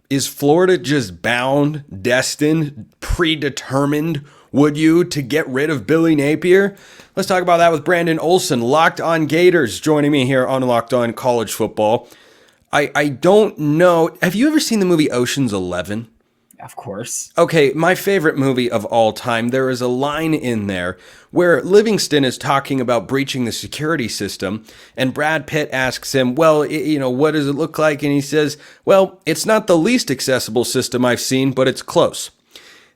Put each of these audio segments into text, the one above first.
is Florida just bound, destined, predetermined, would you, to get rid of Billy Napier? Let's talk about that with Brandon Olsen, Locked On Gators, joining me here on Locked On College Football. I don't know. Have you ever seen the movie Ocean's 11? Of course. Okay, my favorite movie of all time. There is a line in there where Livingston is talking about breaching the security system, and Brad Pitt asks him, well, what does it look like? And he says, well, it's not the least accessible system I've seen, but it's close.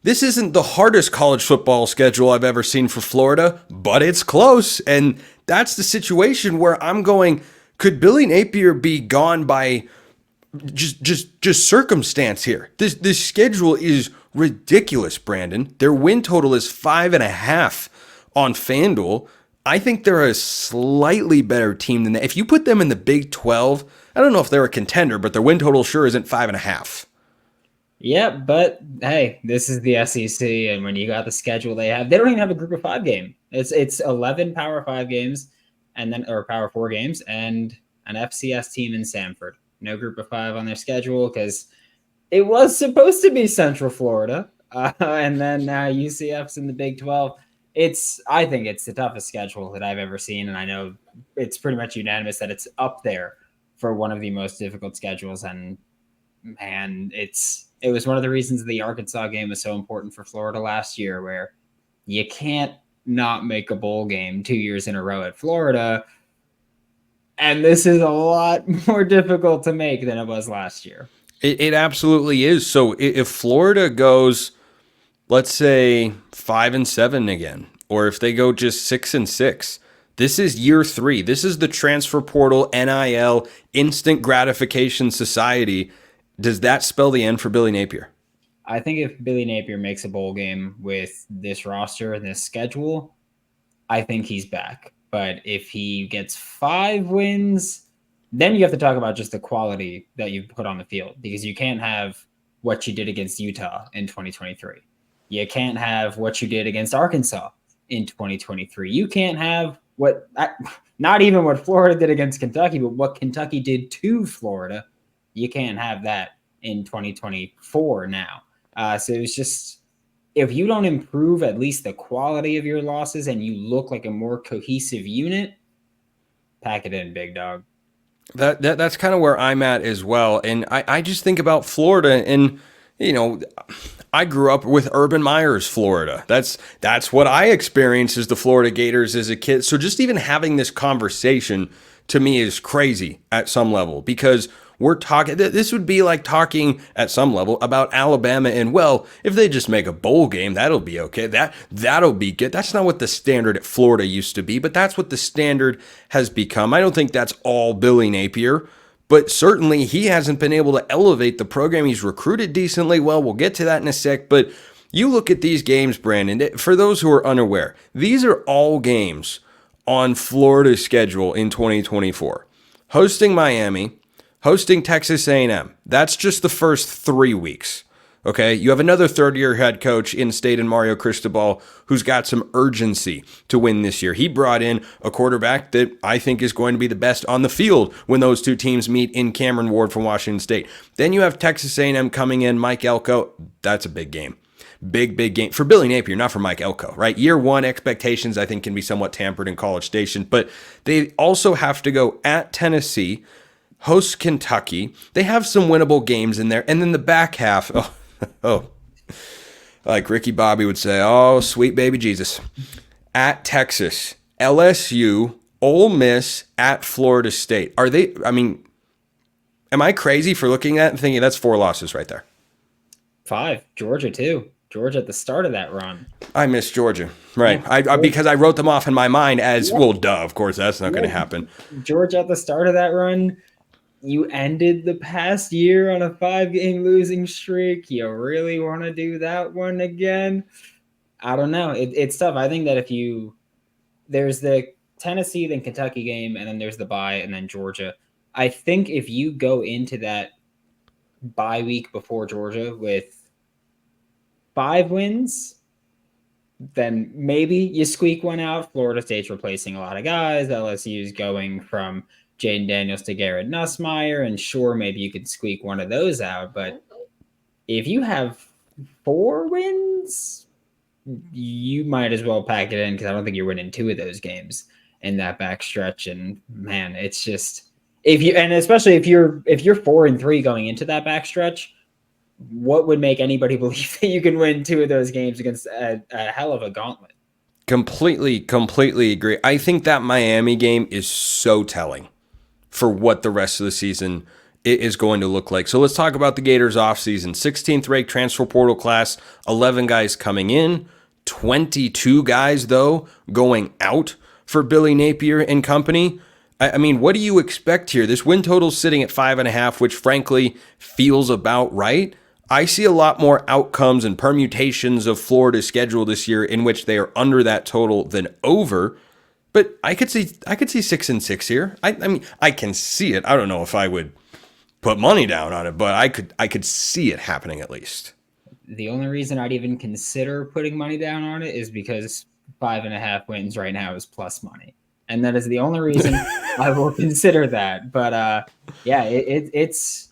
This isn't the hardest college football schedule I've ever seen for Florida, but it's close. And that's the situation where I'm going, could Billy Napier be gone by just circumstance here? This schedule is ridiculous, Brandon. Their win total is 5.5 on FanDuel. I think they're a slightly better team than that. If you put them in the Big 12, I don't know if they're a contender, but their win total sure isn't 5.5. Yeah, but hey, this is the SEC, and when you got the schedule they don't even have a Group of 5 game. It's 11 Power 5 games, and then or Power 4 games, and an FCS team in Sanford. No Group of 5 on their schedule because it was supposed to be Central Florida, and then now UCF's in the Big 12. I think it's the toughest schedule that I've ever seen, and I know it's pretty much unanimous that it's up there for one of the most difficult schedules. And man, it was one of the reasons the Arkansas game was so important for Florida last year, where you can't not make a bowl game 2 years in a row at Florida. And this is a lot more difficult to make than it was last year. It absolutely is. So if Florida goes, let's say 5-7 again, or if they go just 6-6, this is year 3. This is the transfer portal, NIL, instant gratification society. Does that spell the end for Billy Napier? I think if Billy Napier makes a bowl game with this roster and this schedule, I think he's back. But if he gets 5 wins, then you have to talk about just the quality that you put on the field, because you can't have what you did against Utah in 2023. You can't have what you did against Arkansas in 2023. You can't have not even what Florida did against Kentucky, but what Kentucky did to Florida. You can't have that in 2024 now. So it's just, if you don't improve at least the quality of your losses and you look like a more cohesive unit, pack it in, big dog. That's kind of where I'm at as well. And I just think about Florida, and I grew up with Urban Meyer's Florida. That's what I experienced as the Florida Gators as a kid. So just even having this conversation to me is crazy at some level, because we're talking, this would be like talking at some level about Alabama, and well, if they just make a bowl game, that'll be okay. That'll be good. That's not what the standard at Florida used to be, but that's what the standard has become. I don't think that's all Billy Napier, but certainly he hasn't been able to elevate the program. He's recruited decently well. We'll get to that in a sec, but you look at these games, Brandon, for those who are unaware, these are all games on Florida's schedule in 2024. Hosting Miami, hosting Texas A&M. That's just the first 3 weeks. Okay, you have another third-year head coach in state in Mario Cristobal who's got some urgency to win this year. He brought in a quarterback that I think is going to be the best on the field when those two teams meet in Cameron Ward from Washington State. Then you have Texas A&M coming in, Mike Elko. That's a big game. Big game for Billy Napier, not for Mike Elko, right? Year 1 expectations, I think, can be somewhat tampered in College Station, but they also have to go at Tennessee, host Kentucky. They have some winnable games in there. And then the back half, like Ricky Bobby would say, oh, sweet baby Jesus. At Texas, LSU, Ole Miss, at Florida State. Am I crazy for looking at it and thinking that's 4 losses right there? 5. Georgia, too. Georgia at the start of that run. I miss Georgia. Right. Because I wrote them off in my mind as, well, duh, of course, that's not going to happen. Georgia at the start of that run. You ended the past year on a 5-game losing streak. You really want to do that one again? I don't know. It's tough. I think that there's the Tennessee, then Kentucky game, and then there's the bye, and then Georgia. I think if you go into that bye week before Georgia with 5 wins, then maybe you squeak one out. Florida State's replacing a lot of guys. LSU's going from Jaden Daniels to Garrett Nussmeier, and sure, maybe you could squeak one of those out, but if you have 4 wins, you might as well pack it in because I don't think you're winning 2 of those games in that back stretch. And man, it's just especially if you're 4-3 going into that back stretch, what would make anybody believe that you can win 2 of those games against a hell of a gauntlet? Completely agree. I think that Miami game is so telling for what the rest of the season is going to look like. So let's talk about the Gators offseason. 16th ranked transfer portal class, 11 guys coming in, 22 guys, though, going out for Billy Napier and company. I mean, what do you expect here? This win total is sitting at 5.5, which frankly feels about right. I see a lot more outcomes and permutations of Florida's schedule this year in which they are under that total than over. But I could see 6-6 here. I mean, I can see it. I don't know if I would put money down on it, but I could see it happening at least. The only reason I'd even consider putting money down on it is because 5.5 wins right now is plus money. And that is the only reason I will consider that. But yeah, it's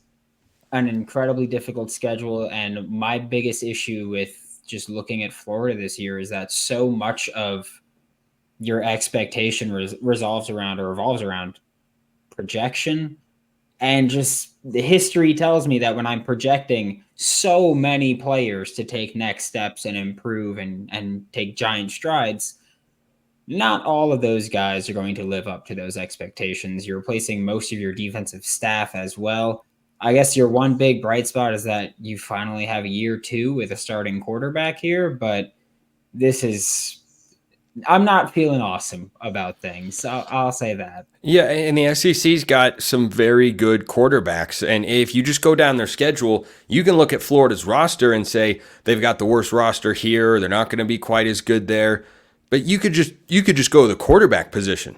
an incredibly difficult schedule. And my biggest issue with just looking at Florida this year is that so much of your expectation revolves around projection. And just the history tells me that when I'm projecting so many players to take next steps and improve and take giant strides, not all of those guys are going to live up to those expectations. You're replacing most of your defensive staff as well. I guess your one big bright spot is that you finally have a year 2 with a starting quarterback here, but I'm not feeling awesome about things. I'll say that. Yeah, and the SEC's got some very good quarterbacks. And if you just go down their schedule, you can look at Florida's roster and say they've got the worst roster here. They're not going to be quite as good there. But you could just go to the quarterback position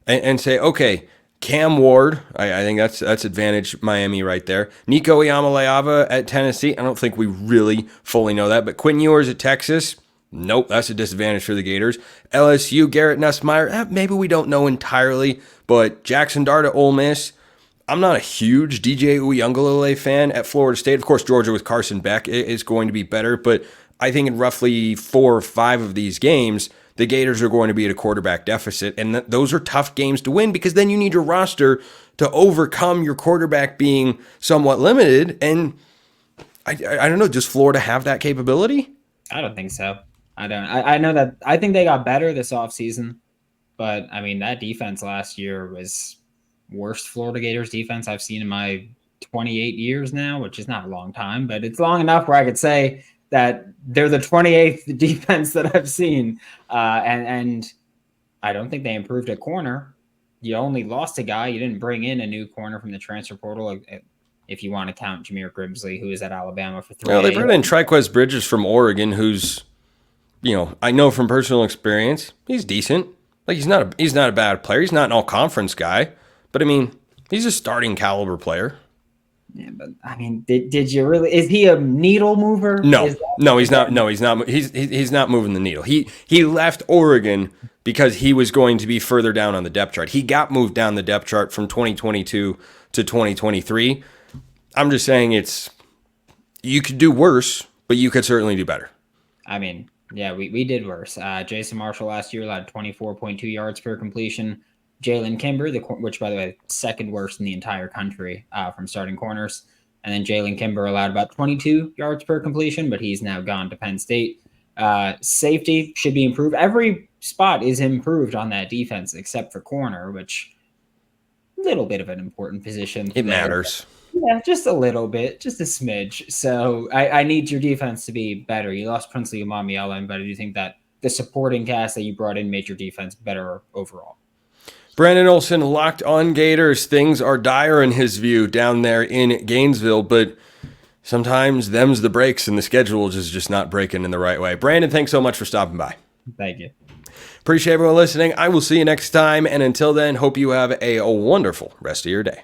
and say, okay, Cam Ward, I think that's advantage Miami right there. Nico Iamaleava at Tennessee, I don't think we really fully know that. But Quinn Ewers at Texas, nope, that's a disadvantage for the Gators. LSU, Garrett Nussmeier, maybe we don't know entirely. But Jackson Dart at Ole Miss, I'm not a huge DJ Uiagalelei fan at Florida State. Of course, Georgia with Carson Beck is going to be better. But I think in roughly 4 or 5 of these games, the Gators are going to be at a quarterback deficit, and those are tough games to win because then you need your roster to overcome your quarterback being somewhat limited. And I don't know, does Florida have that capability? I don't think so. I don't. I know that I think they got better this offseason, but I mean, that defense last year was worst Florida Gators defense I've seen in my 28 years now, which is not a long time, but it's long enough where I could say that they're the 28th defense that I've seen. And I don't think they improved at corner. You only lost a guy. You didn't bring in a new corner from the transfer portal, if you want to count Jameer Grimsley, who is at Alabama for 3 Well, they brought in Triquez Bridges from Oregon, who's, I know from personal experience, he's decent. Like, he's not a bad player. He's not an all-conference guy. But, I mean, he's a starting caliber player. Yeah, but I mean, did you really? Is he a needle mover? No, he's not. No, he's not. He's not moving the needle. He left Oregon because he was going to be further down on the depth chart. He got moved down the depth chart from 2022 to 2023. I'm just saying you could do worse, but you could certainly do better. I mean, yeah, we did worse. Jason Marshall last year allowed 24.2 yards per completion. Jalen Kimber, which, by the way, second worst in the entire country from starting corners. And then Jalen Kimber allowed about 22 yards per completion, but he's now gone to Penn State. Safety should be improved. Every spot is improved on that defense except for corner, which a little bit of an important position. It matters. Yeah, just a little bit, just a smidge. So I need your defense to be better. You lost Princely Umamiela, but I do think that the supporting cast that you brought in made your defense better overall. Brandon Olsen, Locked on Gators. Things are dire in his view down there in Gainesville, but sometimes them's the breaks and the schedule is just not breaking in the right way. Brandon, thanks so much for stopping by. Thank you. Appreciate everyone listening. I will see you next time, and until then, hope you have a wonderful rest of your day.